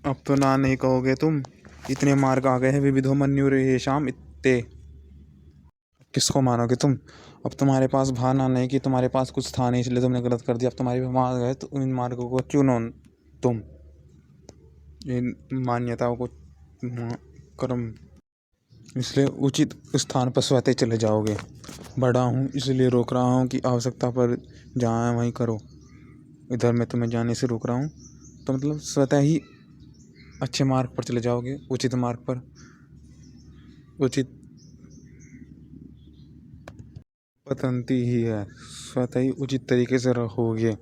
अब तो ना नहीं कहोगे तुम। इतने मार्ग आ गए हैं, विविधो मन्युर्येषाम् इत्ते। किसको मानोगे तुम? अब तुम्हारे पास बहाना नहीं कि तुम्हारे पास कुछ था नहीं इसलिए तुमने गलत कर दिया। अब तुम्हारे पास मार्ग है तो इन मार्गों को चुनो तुम, इन मान्यताओं को कर्म, इसलिए उचित स्थान पर स्वतः चले जाओगे। बड़ा हूँ इसलिए रोक रहा हूँ कि आवश्यकता पर जहाँ है वहीं करो। इधर मैं तुम्हें जाने से रोक रहा हूँ तो मतलब स्वतः ही अच्छे मार्ग पर चले जाओगे, उचित मार्ग पर, उचित पतंती ही है। स्वतः ही उचित तरीके से रहोगे,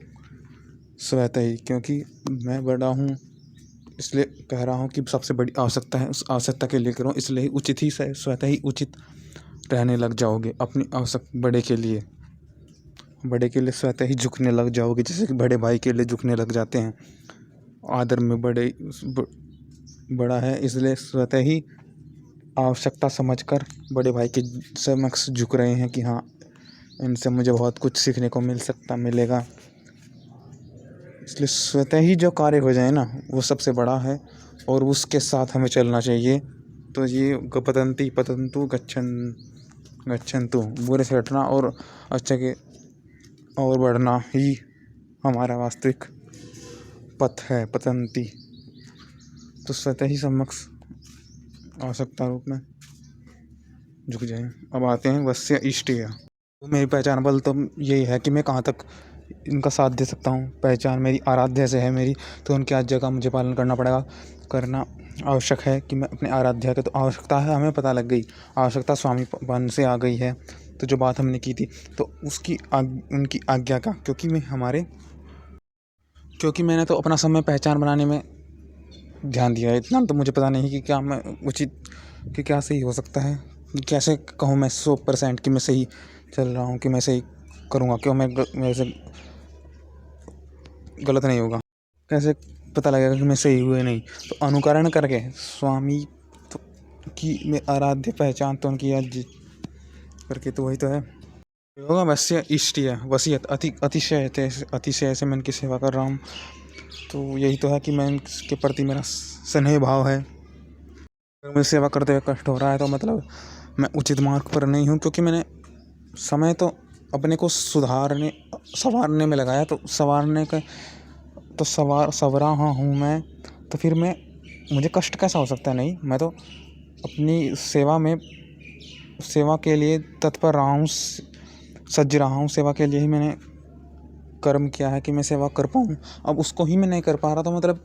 स्वतः ही, क्योंकि मैं बड़ा हूँ इसलिए कह रहा हूँ कि सबसे बड़ी आवश्यकता है, उस आवश्यकता के लिए करो, इसलिए ही उचित ही से स्वतः ही उचित रहने लग जाओगे। अपनी आवश्यक बड़े के लिए स्वतः ही झुकने लग जाओगे, जैसे कि बड़े भाई के लिए झुकने लग जाते हैं। आदर में बड़ा है इसलिए स्वतः ही आवश्यकता समझकर बड़े भाई के समक्ष झुक रहे हैं कि हाँ, इनसे मुझे बहुत कुछ सीखने को मिलेगा। इसलिए स्वतः ही जो कार्य हो जाए ना वो सबसे बड़ा है और उसके साथ हमें चलना चाहिए। तो ये पतंती पतंतु गच्छन्तु, बुरे से हटना और अच्छे के और बढ़ना ही हमारा वास्तविक पथ है, पतंती। तो स्वतः ही समक्ष आवश्यकता रूप में झुक जाए। अब आते हैं वस्य इष्टिय। तो मेरी पहचान बल तो यही है कि मैं कहाँ तक इनका साथ दे सकता हूँ। पहचान मेरी आराध्य से है मेरी, तो उनकी आज्ञा का मुझे पालन करना पड़ेगा, करना आवश्यक है कि मैं अपने आराध्या के, तो आवश्यकता है हमें पता लग गई, आवश्यकता स्वामीपन से आ गई है। तो जो बात हमने की थी तो उनकी आज्ञा का, क्योंकि मैंने तो अपना समय पहचान बनाने में ध्यान दिया है। इतना तो मुझे पता नहीं कि क्या मैं उचित कि क्या सही हो सकता है। कैसे कहूँ मैं 100% कि मैं सही चल रहा हूँ, कि मैं सही करूँगा, क्यों मेरे से गलत नहीं होगा। कैसे पता लगेगा कि मैं सही हुए नहीं? तो अनुकरण करके स्वामी की मैं आराध्य पहचान तो उनकी याद करके, तो वही तो है होगा। वैसे इष्टिय वसीयत अतिशय से मैं इनकी सेवा कर रहा हूँ। तो यही तो है कि मैं इनके प्रति मेरा स्नेह भाव है। अगर मुझे सेवा करते हुए कष्ट हो रहा है तो मतलब मैं उचित मार्ग पर नहीं हूँ, क्योंकि मैंने समय तो अपने को संवारने में लगाया। तो संवारने का तो संवरा हूँ मैं, तो फिर मुझे कष्ट कैसा हो सकता है? नहीं, मैं तो अपनी सेवा के लिए तत्पर रहा हूँ, सज रहा हूँ। सेवा के लिए ही मैंने कर्म किया है कि मैं सेवा कर पाऊँ। अब उसको ही मैं नहीं कर पा रहा तो मतलब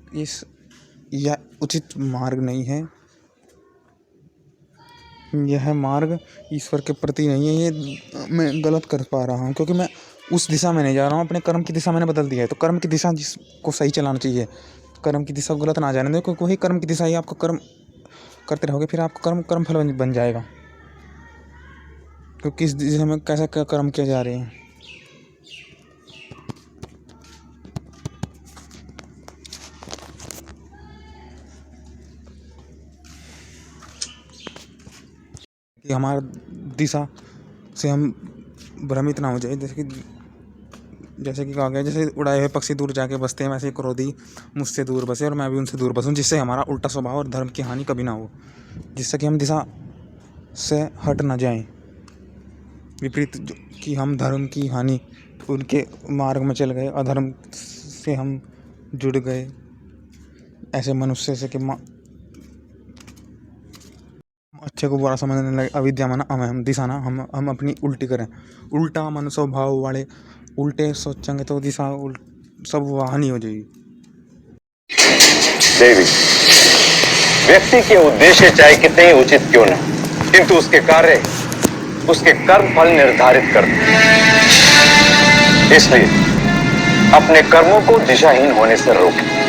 यह उचित मार्ग नहीं है। यह मार्ग ईश्वर के प्रति नहीं है, ये मैं गलत कर पा रहा हूँ, क्योंकि मैं उस दिशा में नहीं जा रहा हूँ। अपने कर्म की दिशा मैंने बदल दिया है। तो कर्म की दिशा जिसको सही चलाना चाहिए, कर्म की दिशा गलत ना जाने दो, क्योंकि वही कर्म की दिशा ही आपको कर्म करते रहोगे, फिर आपको कर्म फल बन जाएगा। तो किस दिशा में कैसा क्या कर्म किए जा रहे हैं। कि हमारा दिशा से हम भ्रमित ना हो जाए। जैसे कि कहा गया, जैसे उड़ाए हुए पक्षी दूर जाके बसते हैं, वैसे क्रोधी मुझसे दूर बसे और मैं भी उनसे दूर बसूं, जिससे हमारा उल्टा स्वभाव और धर्म की हानि कभी ना हो, जिससे कि हम दिशा से हट ना जाएं, विपरीत कि हम धर्म की हानि, उनके मार्ग में चल गए, अधर्म से हम जुड़ गए, ऐसे मनुष्य से कि अच्छे को बुरा समझने लगे। अविद्या माना हम दिशा ना हम अपनी उल्टी करें, उल्टा मन स्वभाव वाले उल्टे सोचेंगे तो दिशा सब हानि हो जाएगी। देवी, व्यक्ति के उद्देश्य चाहे कितने ही उचित क्यों न, किंतु उसके कार्य उसके कर्म फल निर्धारित करते हैं। इसलिए अपने कर्मों को दिशाहीन होने से रोकें।